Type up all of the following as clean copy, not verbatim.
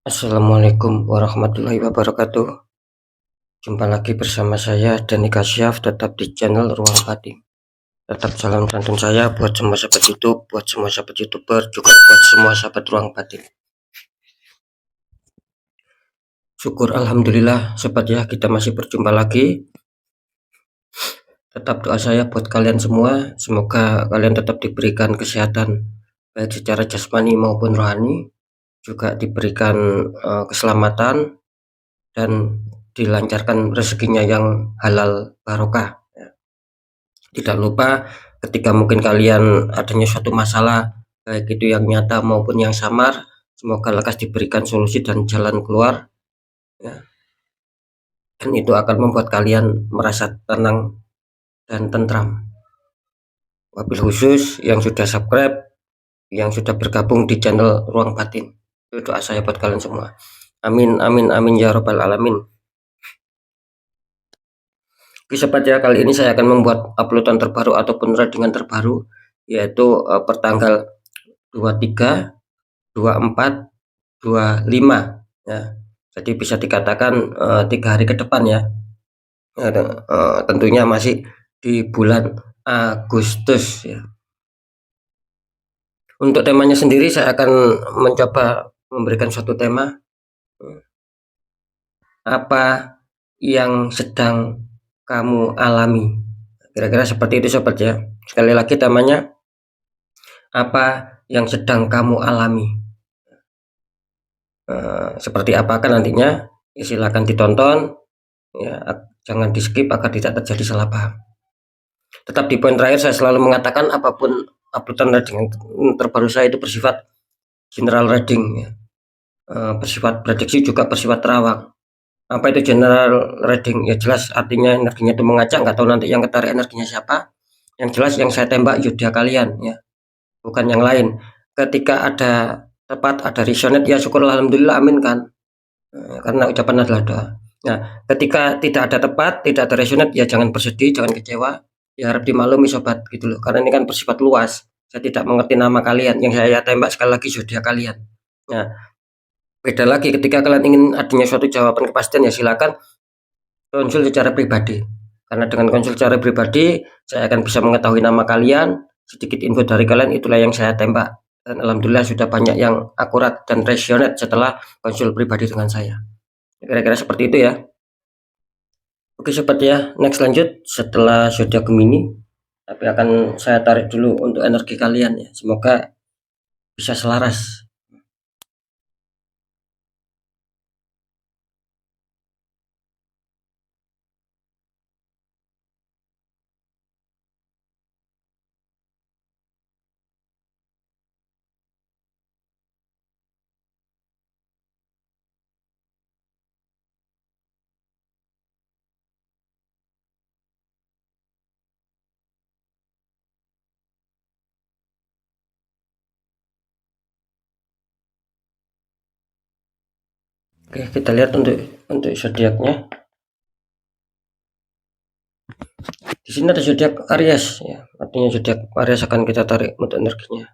Assalamualaikum warahmatullahi wabarakatuh. Jumpa lagi bersama saya Dani Kasyaf, tetap di channel Ruang Batin. Tetap salam santun saya buat semua sahabat YouTube, buat semua sahabat YouTuber, juga buat semua sahabat Ruang Batin. Syukur alhamdulillah sobat ya, kita masih berjumpa lagi. Tetap doa saya buat kalian semua, semoga kalian tetap diberikan kesehatan baik secara jasmani maupun rohani, juga diberikan keselamatan dan dilancarkan rezekinya yang halal barokah. Tidak lupa ketika mungkin kalian adanya suatu masalah, baik itu yang nyata maupun yang samar, semoga lekas diberikan solusi dan jalan keluar ya. Dan itu akan membuat kalian merasa tenang dan tentram. Wabil khusus yang sudah subscribe, yang sudah bergabung di channel Ruang Batin, itu doa saya buat kalian semua. Amin amin amin ya robbal alamin. Oke sobat ya, kali ini saya akan membuat uploadan terbaru ataupun readingan terbaru, yaitu pertanggal 23, 24, 25 ya. Jadi bisa dikatakan 3 hari ke depan ya. Tentunya masih di bulan Agustus ya. Untuk temanya sendiri saya akan mencoba memberikan suatu tema, apa yang sedang kamu alami. Kira-kira seperti itu sobat ya. Sekali lagi temanya, apa yang sedang kamu alami. Seperti apakah nantinya ya, silakan ditonton ya, jangan di skip agar tidak terjadi salah paham. Tetap di poin terakhir saya selalu mengatakan apapun uploadan reading terbaru saya itu bersifat general reading ya. Bersifat prediksi juga bersifat terawang. Apa itu general reading? Ya jelas artinya energinya itu mengacak, nggak tahu nanti yang ketarik energinya siapa. Yang jelas yang saya tembak yudha kalian ya, bukan yang lain. Ketika ada tepat, ada resonate ya syukur alhamdulillah amin kan. Karena ucapan adalah doa. Nah, ketika tidak ada tepat, tidak ada resonate ya jangan bersedih, jangan kecewa. Ya harap dimaklumi sobat gitu loh. Karena ini kan bersifat luas. Saya tidak mengerti nama kalian. Yang saya tembak sekali lagi zodiak kalian. Nah, beda lagi ketika kalian ingin adanya suatu jawaban kepastian ya silakan konsul secara pribadi. Karena dengan konsul secara pribadi, saya akan bisa mengetahui nama kalian, sedikit info dari kalian, itulah yang saya tembak. Dan alhamdulillah sudah banyak yang akurat dan resonate setelah konsul pribadi dengan saya. Kira-kira seperti itu ya. Oke sobat ya, next lanjut setelah zodiak Gemini, tapi akan saya tarik dulu untuk energi kalian ya. Semoga bisa selaras. Oke, kita lihat untuk zodiaknya. Di sini ada zodiak Aries ya. Artinya zodiak Aries akan kita tarik untuk energinya.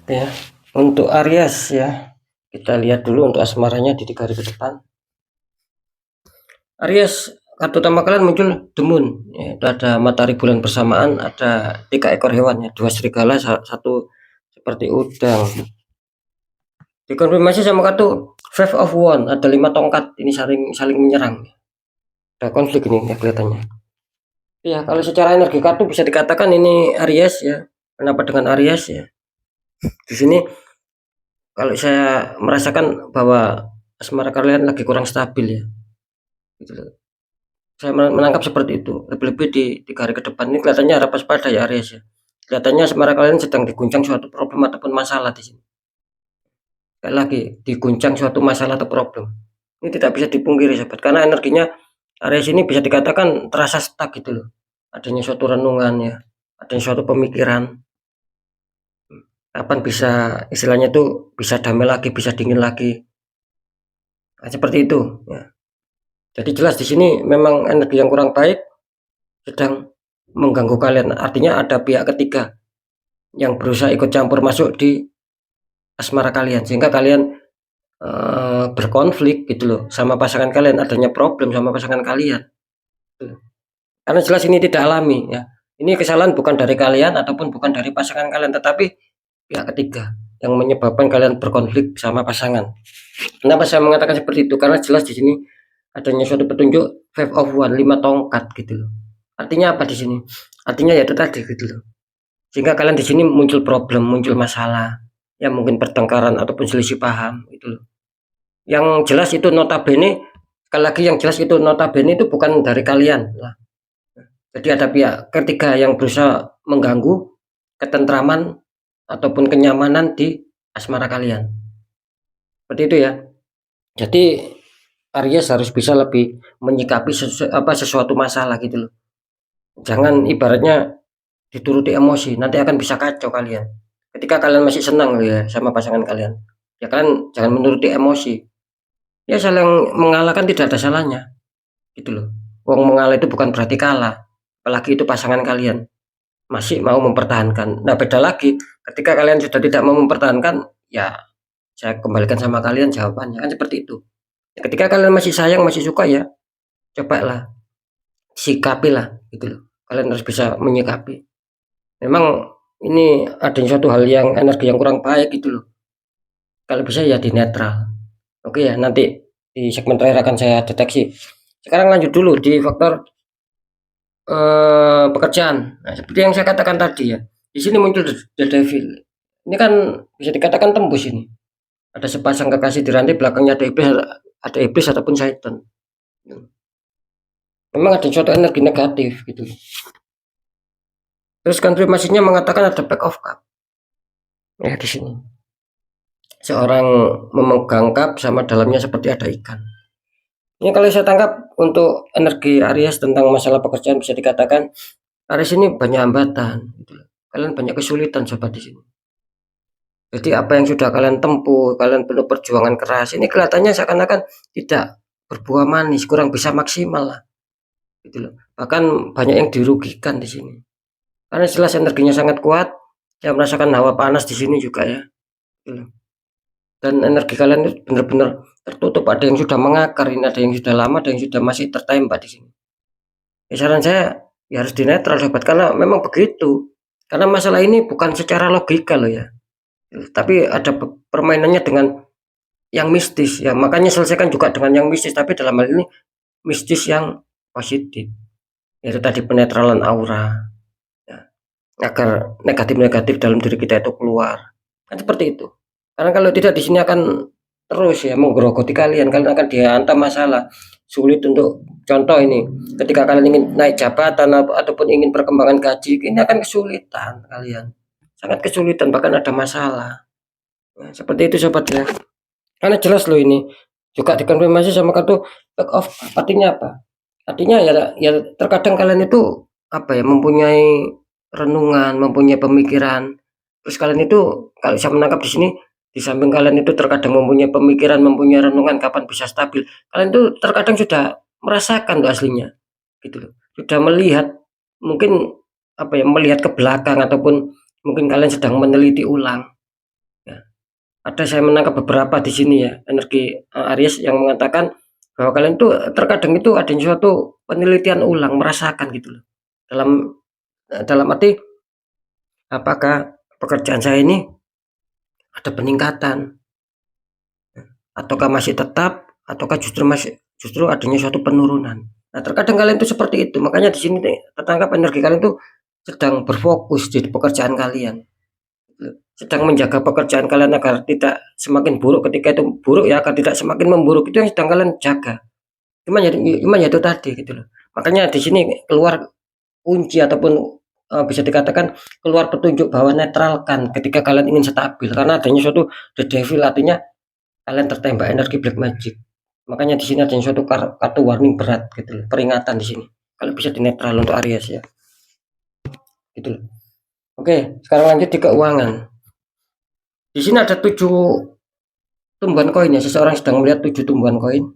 Ya, untuk Aries ya, kita lihat dulu untuk asmaranya di 3 hari ke depan. Aries, kartu utama kalian muncul The Moon, ya, itu ada matahari bulan bersamaan, ada 3 ekor hewan ya, 2 serigala, 1 seperti udang. Dikonfirmasi sama kartu Five of Wands, ada 5 tongkat, ini saling menyerang. Ada konflik ini ya kelihatannya. Ya, kalau secara energi kartu bisa dikatakan ini Aries ya. Kenapa dengan Aries ya? Di sini kalau saya merasakan bahwa asmara kalian lagi kurang stabil ya. Gitu loh. Saya menangkap seperti itu. Lebih-lebih di 3 hari ke depan ini kelihatannya ada waspada ya Aries ya. Kelihatannya asmara kalian sedang diguncang suatu problem ataupun masalah di sini. Sekali lagi, diguncang suatu masalah atau problem. Ini tidak bisa dipungkiri sahabat, karena energinya Aries ini bisa dikatakan terasa stuck gitu loh. Adanya suatu renungan ya, adanya suatu pemikiran. Kapan bisa istilahnya tuh bisa damai lagi, bisa dingin lagi. Nah, seperti itu ya. Jadi jelas di sini memang energi yang kurang baik sedang mengganggu kalian. Artinya ada pihak ketiga yang berusaha ikut campur masuk di asmara kalian sehingga kalian berkonflik gitu loh sama pasangan kalian, adanya problem sama pasangan kalian. Karena jelas ini tidak alami ya. Ini kesalahan bukan dari kalian ataupun bukan dari pasangan kalian, tetapi pihak ketiga yang menyebabkan kalian berkonflik sama pasangan. Kenapa saya mengatakan seperti itu? Karena jelas di sini adanya suatu petunjuk Five of Wands, 5 tongkat gitu loh. Artinya apa di sini? Artinya ya itu tadi gitu loh. Sehingga kalian di sini muncul problem, muncul masalah, ya mungkin pertengkaran ataupun selisih paham gitu loh. Yang jelas itu notabene, sekali lagi yang jelas itu notabene itu bukan dari kalian. Nah, jadi ada pihak ketiga yang berusaha mengganggu ketentraman ataupun kenyamanan di asmara kalian. Seperti itu ya. Jadi Aries harus bisa lebih menyikapi sesuatu masalah gitu loh. Jangan ibaratnya dituruti emosi, nanti akan bisa kacau kalian. Ketika kalian masih senang ya sama pasangan kalian, ya kalian jangan menuruti emosi. Ya saling mengalahkan tidak ada salahnya, gitu loh. Wong mengalah itu bukan berarti kalah, apalagi itu pasangan kalian masih mau mempertahankan. Nah beda lagi, ketika kalian sudah tidak mau mempertahankan, ya saya kembalikan sama kalian jawabannya kan seperti itu. Ketika kalian masih sayang, masih suka ya, cobalah sikapilah gitu loh. Kalian harus bisa menyikapi. Memang ini ada suatu hal yang energi yang kurang baik gitu loh. Kalau bisa ya di netral. Oke ya, nanti di segmen terakhir akan saya deteksi. Sekarang lanjut dulu di faktor pekerjaan. Nah, seperti yang saya katakan tadi ya. Di sini muncul The Devil. Ini kan bisa dikatakan tembus ini. Ada sepasang kekasih di rantai, belakangnya ada iblis ataupun syaitan. Memang ada suatu energi negatif gitu. Terus konfirmasinya mengatakan ada back of cup. Ya di sini. Seorang memegang cup sama dalamnya seperti ada ikan. Ini kalau saya tangkap untuk energi Aries tentang masalah pekerjaan bisa dikatakan Aries ini banyak hambatan. Gitu. Kalian banyak kesulitan sobat di sini. Jadi apa yang sudah kalian tempuh, kalian perlu perjuangan keras. Ini kelihatannya seakan-akan tidak berbuah manis, kurang bisa maksimal lah. Gitu loh. Bahkan banyak yang dirugikan di sini. Karena jelas energinya sangat kuat, saya merasakan hawa panas di sini juga ya. Gitu. Dan energi kalian itu benar-benar tertutup. Ada yang sudah mengakar, ini ada yang sudah lama, ada yang sudah masih tertembak di sini. Ya, saran saya ya harus dinetral sobat, karena memang begitu. Karena masalah ini bukan secara logika loh ya. Tapi ada permainannya dengan yang mistis ya, makanya selesaikan juga dengan yang mistis, tapi dalam hal ini mistis yang positif, yaitu tadi penetralan aura ya, agar negatif-negatif dalam diri kita itu keluar, kan seperti itu. Karena kalau tidak di sini akan terus ya menggerogoti kalian akan dihantam masalah sulit. Untuk contoh ini, ketika kalian ingin naik jabatan ataupun ingin perkembangan gaji, ini akan kesulitan kalian, sangat kesulitan, bahkan ada masalah. Nah, seperti itu sobat ya. Karena jelas loh ini juga dikonfirmasi sama kartu back off. Artinya apa? Artinya ya terkadang kalian itu apa ya, mempunyai renungan, mempunyai pemikiran. Terus kalian itu kalau saya menangkap di sini, di samping kalian itu terkadang mempunyai pemikiran, mempunyai renungan kapan bisa stabil, kalian itu terkadang sudah merasakan tuh aslinya, gitu loh. Sudah melihat, mungkin apa ya, melihat ke belakang ataupun mungkin kalian sedang meneliti ulang. ada saya menangkap beberapa di sini ya, energi Aries yang mengatakan bahwa kalian tuh terkadang itu ada suatu penelitian ulang, merasakan gitu loh. Dalam arti apakah pekerjaan saya ini ada peningkatan ataukah masih tetap ataukah justru adanya suatu penurunan. Nah, terkadang kalian tuh seperti itu. Makanya di sini tertangkap energi kalian tuh sedang berfokus di pekerjaan kalian. Sedang menjaga pekerjaan kalian agar tidak semakin buruk, ketika itu buruk ya agar tidak semakin memburuk, itu yang sedang kalian jaga. Cuman ya itu tadi gitu loh. Makanya di sini keluar kunci ataupun bisa dikatakan keluar petunjuk bahwa netralkan ketika kalian ingin stabil, karena adanya suatu the devil, artinya kalian tertembak energi black magic. Makanya di sini ada suatu kartu warning berat gitu loh, peringatan di sini. Kalau bisa dinetral untuk Aries ya. Gitu loh. Oke, sekarang lanjut di keuangan. Di sini ada 7 tumbuhan koin ya, seseorang sedang melihat 7 tumbuhan koin.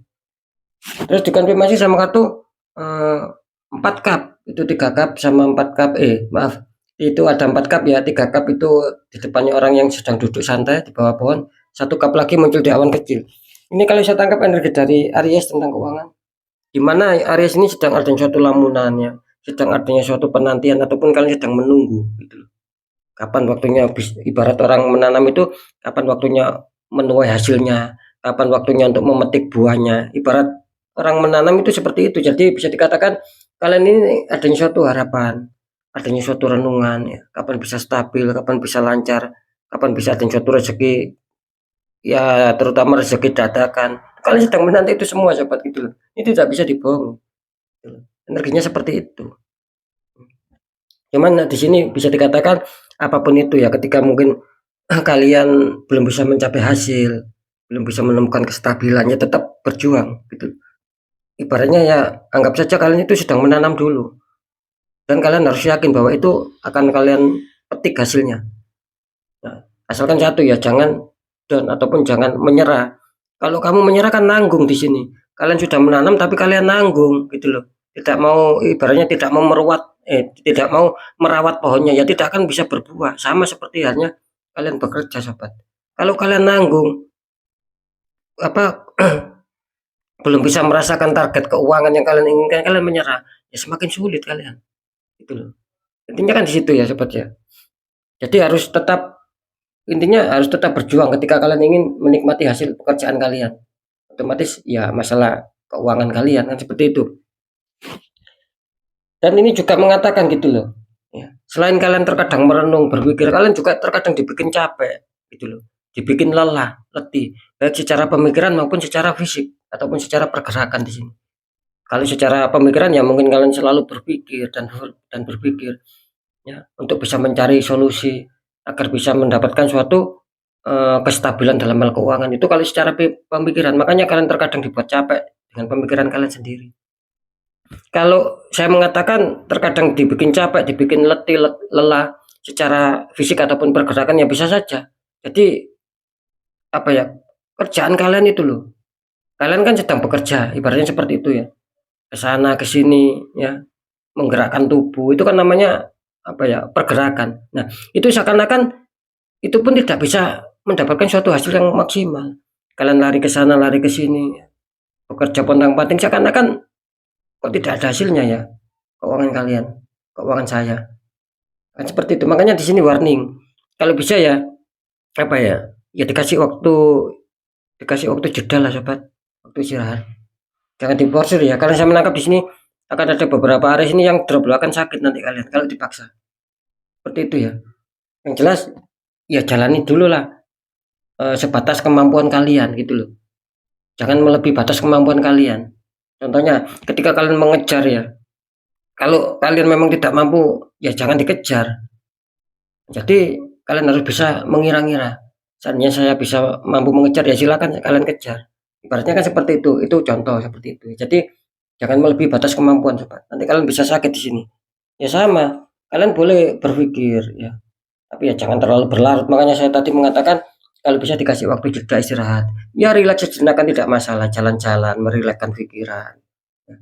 Terus dikonfirmasi sama kartu 4 cup, itu 3 cup sama 4 cup, maaf, itu ada 4 cup ya, 3 cup itu di depannya orang yang sedang duduk santai di bawah pohon, 1 cup lagi muncul di awan kecil. Ini kalau saya tangkap energi dari Aries tentang keuangan, di mana Aries ini sedang ada suatu lamunannya, sedang adanya suatu penantian ataupun kalian sedang menunggu gitu. Kapan waktunya, ibarat orang menanam itu kapan waktunya menuai hasilnya, kapan waktunya untuk memetik buahnya. Ibarat orang menanam itu seperti itu. Jadi bisa dikatakan kalian ini adanya suatu harapan, adanya suatu renungan ya, kapan bisa stabil, kapan bisa lancar, kapan bisa adanya suatu rezeki ya, terutama rezeki dadakan. Kalian sedang menanti itu semua sobat gitu loh. Ini tidak bisa dibohong. Energinya seperti itu. Cuman di sini bisa dikatakan apapun itu ya, ketika mungkin kalian belum bisa mencapai hasil, belum bisa menemukan kestabilannya, tetap berjuang gitu. Ibaratnya ya anggap saja kalian itu sedang menanam dulu, dan kalian harus yakin bahwa itu akan kalian petik hasilnya. Nah, asalkan satu ya, jangan down ataupun jangan menyerah. Kalau kamu menyerah kan nanggung di sini. Kalian sudah menanam tapi kalian nanggung gitu loh. Tidak mau, ibaratnya tidak mau tidak mau merawat pohonnya, ya tidak akan bisa berbuah. Sama seperti halnya kalian bekerja, sobat. Kalau kalian nanggung apa belum bisa merasakan target keuangan yang kalian inginkan, kalian menyerah, ya semakin sulit kalian. Gitu loh. Intinya kan di situ ya, sobat ya. Jadi harus tetap berjuang ketika kalian ingin menikmati hasil pekerjaan kalian. Otomatis ya masalah keuangan kalian kan seperti itu. Dan ini juga mengatakan gitu loh. Ya, selain kalian terkadang merenung, berpikir, kalian juga terkadang dibikin capek gitu loh. Dibikin lelah, letih, baik secara pemikiran maupun secara fisik ataupun secara pergerakan di sini. Kalau secara pemikiran ya mungkin kalian selalu berpikir dan berpikir ya untuk bisa mencari solusi agar bisa mendapatkan suatu kestabilan dalam hal keuangan. Itu kalau secara pemikiran, makanya kalian terkadang dibuat capek dengan pemikiran kalian sendiri. Kalau saya mengatakan terkadang dibikin capek, dibikin letih, lelah secara fisik ataupun pergerakan, ya bisa saja. Jadi apa ya, kerjaan kalian itu loh, kalian kan sedang bekerja, ibaratnya seperti itu ya, ke sana ke sini ya, menggerakkan tubuh, itu kan namanya apa ya, pergerakan. Nah, itu seakan-akan itu pun tidak bisa mendapatkan suatu hasil yang maksimal. Kalian lari ke sana, lari ke sini, bekerja pontang-panting, seakan-akan kok tidak ada hasilnya ya, keuangan kalian, keuangan saya. Kan seperti itu. Makanya di sini warning. Kalau bisa ya apa ya? Ya dikasih waktu jeda lah, sobat. Waktu istirahat. Jangan diporsir ya. Karena saya menangkap di sini akan ada beberapa hari ini yang drop akan sakit nanti kalian kalau dipaksa. Seperti itu ya. Yang jelas ya jalani dulu lah sebatas kemampuan kalian gitu loh. Jangan melebihi batas kemampuan kalian. Contohnya ketika kalian mengejar ya, kalau kalian memang tidak mampu ya jangan dikejar. Jadi kalian harus bisa mengira-ngira. Seandainya saya bisa mampu mengejar ya silakan kalian kejar. Ibaratnya kan seperti itu contoh seperti itu. Jadi jangan melebihi batas kemampuan, sobat. Nanti kalian bisa sakit di sini. Ya sama, kalian boleh berpikir ya, tapi ya jangan terlalu berlarut. Makanya saya tadi mengatakan kalau bisa dikasih waktu jeda istirahat. Ya rileks sejenak kan tidak masalah, jalan-jalan, merilekskan pikiran, ya,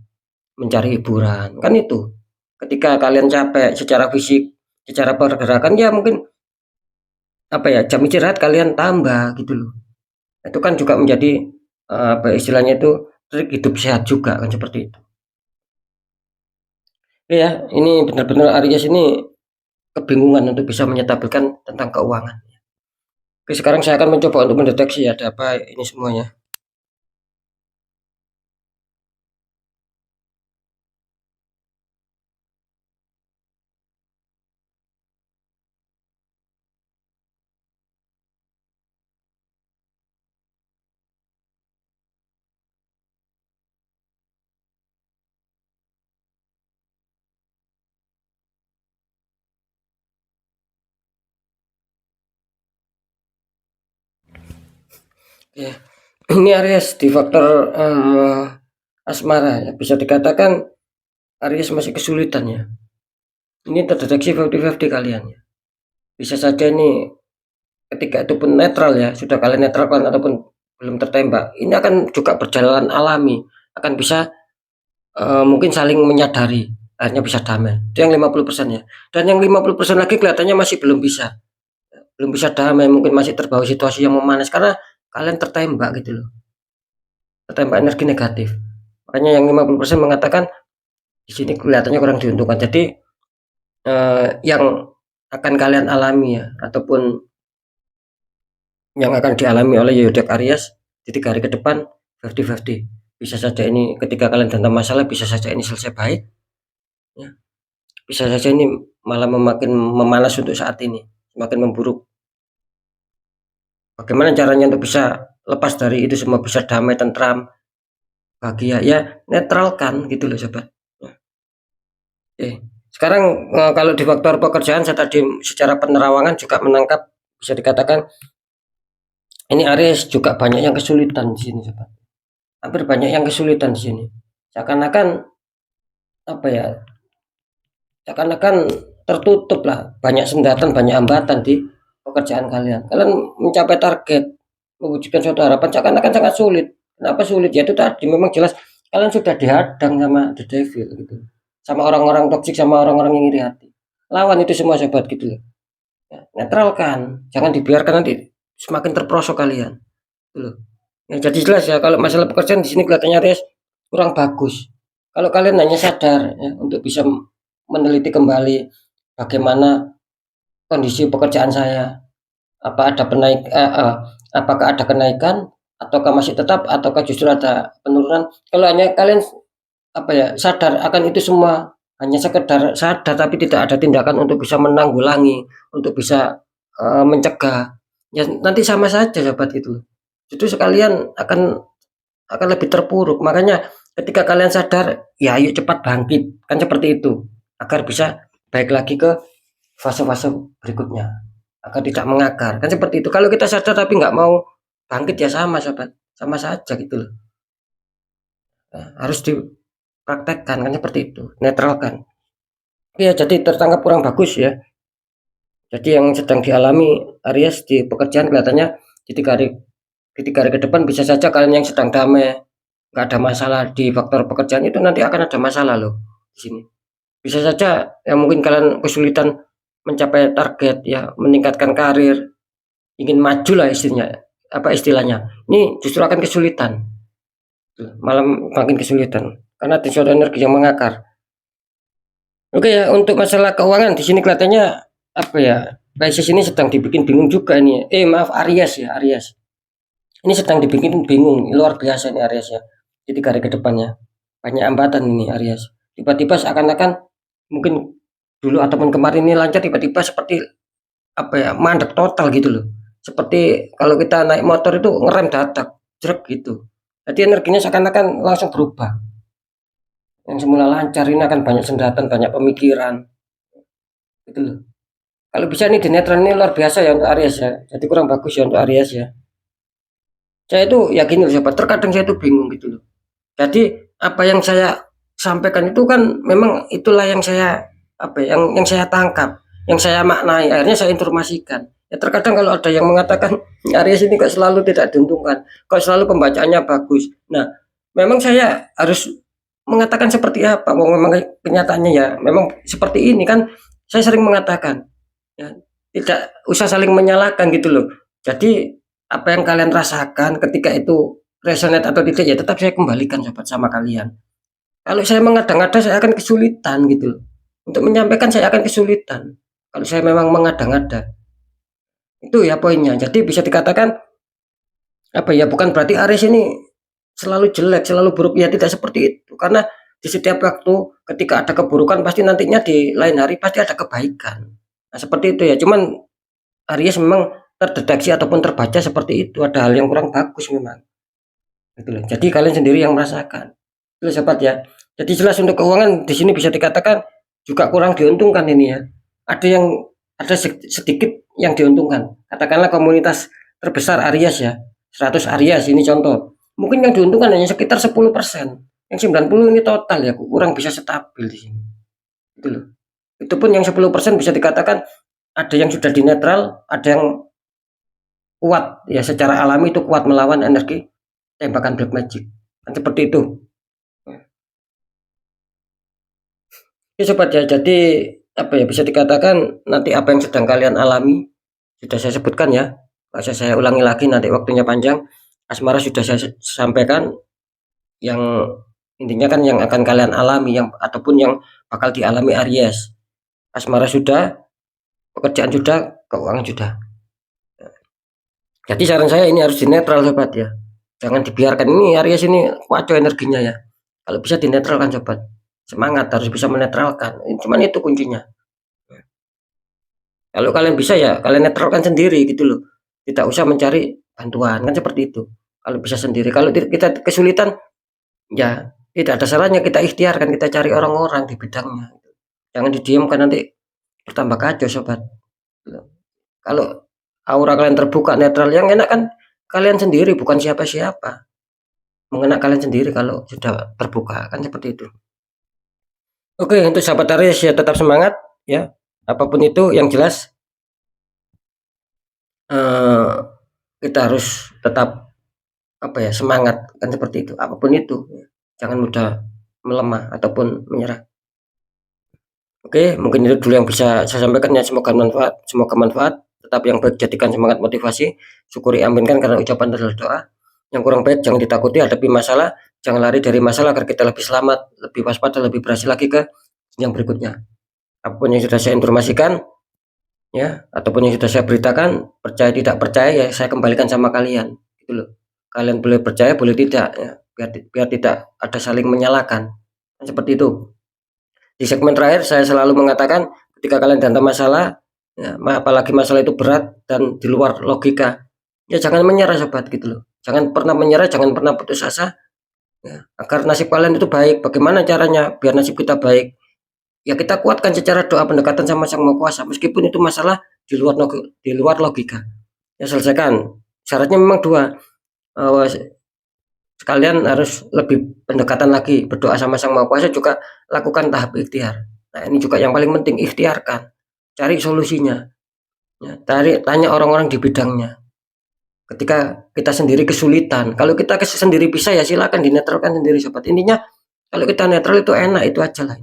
mencari hiburan. Kan itu. Ketika kalian capek secara fisik, secara pergerakan ya mungkin jam istirahat kalian tambah gitu loh. Itu kan juga menjadi istilahnya itu trik hidup sehat juga kan seperti itu. Ya, ini benar-benar Aries ini kebingungan untuk bisa menyetabilkan tentang keuangan. Oke, sekarang saya akan mencoba untuk mendeteksi ada apa ini semuanya. Ya, ini Aries di faktor asmara ya, bisa dikatakan Aries masih kesulitan ya. Ini terdeteksi 50-50 kalian ya. Bisa saja ini ketika itu pun netral ya, sudah kalian netralkan ataupun belum tertembak, ini akan juga berjalan alami, akan bisa mungkin saling menyadari, akhirnya bisa damai. Itu yang 50% ya. Dan yang 50% lagi kelihatannya masih belum bisa damai, mungkin masih terbawa situasi yang memanas karena kalian tertembak gitu loh. Tertembak energi negatif. Makanya yang 50% mengatakan di sini kelihatannya kurang diuntungkan. Jadi yang akan kalian alami ya ataupun yang akan dialami oleh zodiak Aries di 3 hari ke depan 50-50. Bisa saja ini ketika kalian dalam masalah, bisa saja ini selesai baik ya. Bisa saja ini malah makin memanas untuk saat ini, semakin memburuk. Bagaimana caranya untuk bisa lepas dari itu semua, bisa damai, tentram, bahagia ya, netralkan gitu loh sobat. Oke. Sekarang kalau di faktor pekerjaan saya tadi secara penerawangan juga menangkap, bisa dikatakan ini Aries juga banyak yang kesulitan di sini sobat. Hampir banyak yang kesulitan di sini. Seakan-akan apa ya? Seakan-akan tertutup lah, banyak sendatan, banyak hambatan di pekerjaan kalian. Kalian mencapai target, mewujudkan suatu harapan seakan-akan sangat sulit. Kenapa sulit? Ya itu tadi memang jelas kalian sudah dihadang sama the devil gitu. Sama orang-orang toksik, sama orang-orang yang iri hati. Lawan itu semua sobat gitu loh. Ya, netralkan, jangan dibiarkan nanti semakin terperosok kalian. Gitu loh. Ya, jadi jelas ya kalau masalah pekerjaan di sini kelihatannya Res kurang bagus. Kalau kalian hanya sadar ya, untuk bisa meneliti kembali bagaimana kondisi pekerjaan saya, apa ada apakah ada kenaikan ataukah masih tetap ataukah justru ada penurunan. Kalau hanya kalian sadar akan itu semua, hanya sekedar sadar tapi tidak ada tindakan untuk bisa menanggulangi, untuk bisa mencegah, ya nanti sama saja sobat gitu. Justru sekalian akan lebih terpuruk. Makanya ketika kalian sadar, ya ayo cepat bangkit, kan seperti itu, agar bisa baik lagi ke fase-fase berikutnya, agar tidak mengakar, kan seperti itu. Kalau kita sadar tapi nggak mau bangkit ya sama sobat, sama saja gitu loh. Nah, harus dipraktekkan kan seperti itu, netralkan. Ya jadi tertangkap kurang bagus ya. Jadi yang sedang dialami Aries di pekerjaan kelihatannya di 3 hari ke depan bisa saja kalian yang sedang damai, nggak ada masalah di faktor pekerjaan itu nanti akan ada masalah loh di sini. Bisa saja ya mungkin kalian kesulitan mencapai target ya, meningkatkan karir, ingin maju lah istilahnya. Ini justru akan kesulitan. Malah makin kesulitan karena ada suatu energi yang mengakar. Oke ya, untuk masalah keuangan di sini kelihatannya Pisces ini sedang dibikin bingung juga ini. Maaf, Aries ya, Aries. Ini sedang dibikin bingung, luar biasa ini Aries ya. Di 3 hari ke depannya. Banyak hambatan ini Aries. Tiba-tiba seakan-akan mungkin dulu ataupun kemarin ini lancar, tiba-tiba seperti mandek total gitu loh. Seperti kalau kita naik motor itu ngerem dadak, jerek gitu. Jadi energinya seakan-akan langsung berubah. Yang semula lancar ini akan banyak sendatan, banyak pemikiran. Gitu loh. Kalau bisa nih di netral ini luar biasa ya untuk Aries ya. Jadi kurang bagus ya untuk Aries ya. Saya itu yakin loh sahabat, terkadang saya itu bingung gitu loh. Jadi apa yang saya sampaikan itu kan memang itulah yang saya yang saya tangkap, yang saya maknai, akhirnya saya informasikan. Ya terkadang kalau ada yang mengatakan Aries ini kok selalu tidak diuntungkan, kok selalu pembacaannya bagus. Nah, memang saya harus mengatakan seperti apa? Memang kenyataannya ya memang seperti ini kan. Saya sering mengatakan ya, tidak usah saling menyalahkan gitu loh. Jadi apa yang kalian rasakan ketika itu resonate atau tidak ya tetap saya kembalikan sobat sama kalian. Kalau saya mengada-ngada saya akan kesulitan gitu loh. Untuk menyampaikan saya akan kesulitan. Kalau saya memang mengada-ngada. Itu ya poinnya. Jadi bisa dikatakan apa ya, bukan berarti Aries ini selalu jelek, selalu buruk, ya tidak seperti itu. Karena di setiap waktu ketika ada keburukan pasti nantinya di lain hari pasti ada kebaikan. Nah, seperti itu ya. Cuman Aries memang terdeteksi ataupun terbaca seperti itu. Ada hal yang kurang bagus memang. Gitu loh. Jadi kalian sendiri yang merasakan. Itu sobat ya. Jadi jelas untuk keuangan di sini bisa dikatakan juga kurang diuntungkan ini ya. Ada yang ada sedikit yang diuntungkan. Katakanlah komunitas terbesar Aries ya. 100 Aries ini contoh. Mungkin yang diuntungkan hanya sekitar 10%. Yang 90 ini total ya kurang bisa stabil di sini. Itu loh. Itu pun yang 10% bisa dikatakan ada yang sudah di netral, ada yang kuat ya secara alami itu kuat melawan energi tembakan black magic. Kan seperti itu. Ya sobat ya, jadi apa ya bisa dikatakan nanti apa yang sedang kalian alami sudah saya sebutkan ya. Nggak usah saya ulangi lagi nanti waktunya panjang. Asmara sudah saya sampaikan yang intinya kan yang akan kalian alami yang ataupun yang bakal dialami Aries. Asmara sudah, pekerjaan sudah, keuangan sudah. Jadi saran saya ini harus dinetral sobat ya. Jangan dibiarkan ini Aries ini kacau energinya ya. Kalau bisa dinetralkan sobat. Semangat harus bisa menetralkan. Cuman itu kuncinya. Kalau kalian bisa ya kalian netralkan sendiri gitu loh. Tidak usah mencari bantuan kan seperti itu. Kalau bisa sendiri. Kalau kita kesulitan ya tidak ada salahnya kita ikhtiarkan, kita cari orang-orang di bidangnya. Jangan didiamkan nanti bertambah kacau sobat. Kalau aura kalian terbuka netral yang enak kan kalian sendiri bukan siapa-siapa. Mengena kalian sendiri kalau sudah terbuka kan seperti itu. Oke, untuk sahabat Aries ya tetap semangat ya. Apapun itu yang jelas kita harus tetap apa ya semangat kan seperti itu. Apapun itu jangan mudah melemah ataupun menyerah. Oke, mungkin itu dulu yang bisa saya sampaikan ya. Semoga manfaat, semoga manfaat. Tetap yang baik jadikan semangat motivasi. Syukuri aminkan karena ucapan adalah doa. Yang kurang baik jangan ditakuti hadapi masalah. Jangan lari dari masalah agar kita lebih selamat, lebih waspada, lebih berhasil lagi ke yang berikutnya. Apapun yang sudah saya informasikan, ya, ataupun yang sudah saya beritakan, percaya tidak percaya ya saya kembalikan sama kalian. Gitu loh. Kalian boleh percaya, boleh tidak, ya. Biar tidak ada saling menyalahkan. Seperti itu. Di segmen terakhir saya selalu mengatakan ketika kalian datang masalah, ya, apalagi masalah itu berat dan di luar logika, ya jangan menyerah sobat gitu loh. Jangan pernah menyerah, jangan pernah putus asa. Ya, agar nasib kalian itu baik. Bagaimana caranya biar nasib kita baik? Ya kita kuatkan secara doa pendekatan sama Sang Maha Kuasa. Meskipun itu masalah di luar logika. Ya selesaikan. Syaratnya memang dua. Sekalian harus lebih pendekatan lagi berdoa sama Sang Maha Kuasa juga lakukan tahap ikhtiar. Nah ini juga yang paling penting ikhtiarkan, cari solusinya, ya, tanya orang-orang di bidangnya. Ketika kita sendiri kesulitan, kalau kita sendiri bisa ya silakan dinetralkan sendiri sobat. Intinya kalau kita netral itu enak itu aja lah.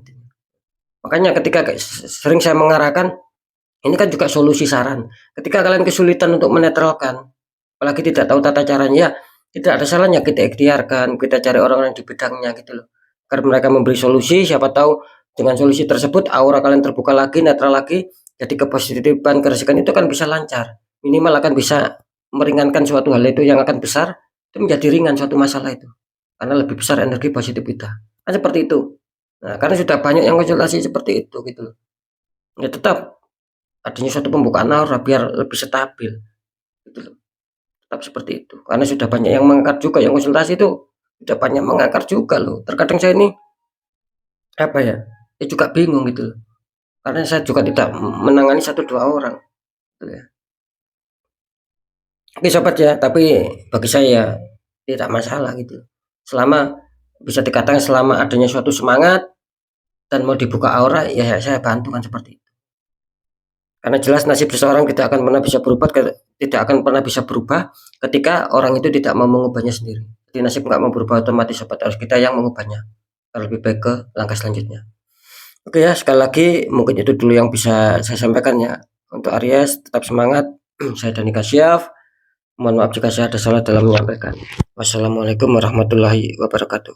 Makanya ketika sering saya mengarahkan ini kan juga solusi saran. Ketika kalian kesulitan untuk menetralkan, apalagi tidak tahu tata caranya, ya tidak ada salahnya kita ikhtiarkan, kita cari orang-orang di bidangnya gitu loh. Agar mereka memberi solusi, siapa tahu dengan solusi tersebut aura kalian terbuka lagi, netral lagi, jadi kepositifan, keresikan itu kan bisa lancar. Minimal akan bisa meringankan suatu hal itu yang akan besar, itu menjadi ringan suatu masalah itu. Karena lebih besar energi positif kita. Kan seperti itu. Nah, karena sudah banyak yang konsultasi seperti itu gitu loh. Ya tetap adanya suatu pembukaan aura biar lebih stabil gitu loh. Tetap seperti itu karena sudah banyak yang mengangkat juga yang konsultasi itu sudah banyak mengangkat juga loh. Terkadang saya ini apa ya juga bingung gitu loh karena saya juga tidak menangani satu dua orang gitu ya. Oke sobat ya, tapi bagi saya tidak masalah gitu selama bisa dikatakan selama adanya suatu semangat dan mau dibuka aura ya saya bantu kan seperti itu. Karena jelas nasib seseorang tidak akan pernah bisa berubah, tidak akan pernah bisa berubah ketika orang itu tidak mau mengubahnya sendiri. Jadi nasib nggak mau berubah otomatis sobat, harus kita yang mengubahnya. Lebih baik ke langkah selanjutnya. Oke ya, sekali lagi mungkin itu dulu yang bisa saya sampaikan ya. Untuk Aries tetap semangat. Saya Dani Kasyaf. Mohon maaf jika saya ada salah dalam menyampaikan. Wassalamualaikum warahmatullahi wabarakatuh.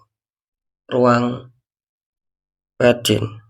Ruang batin.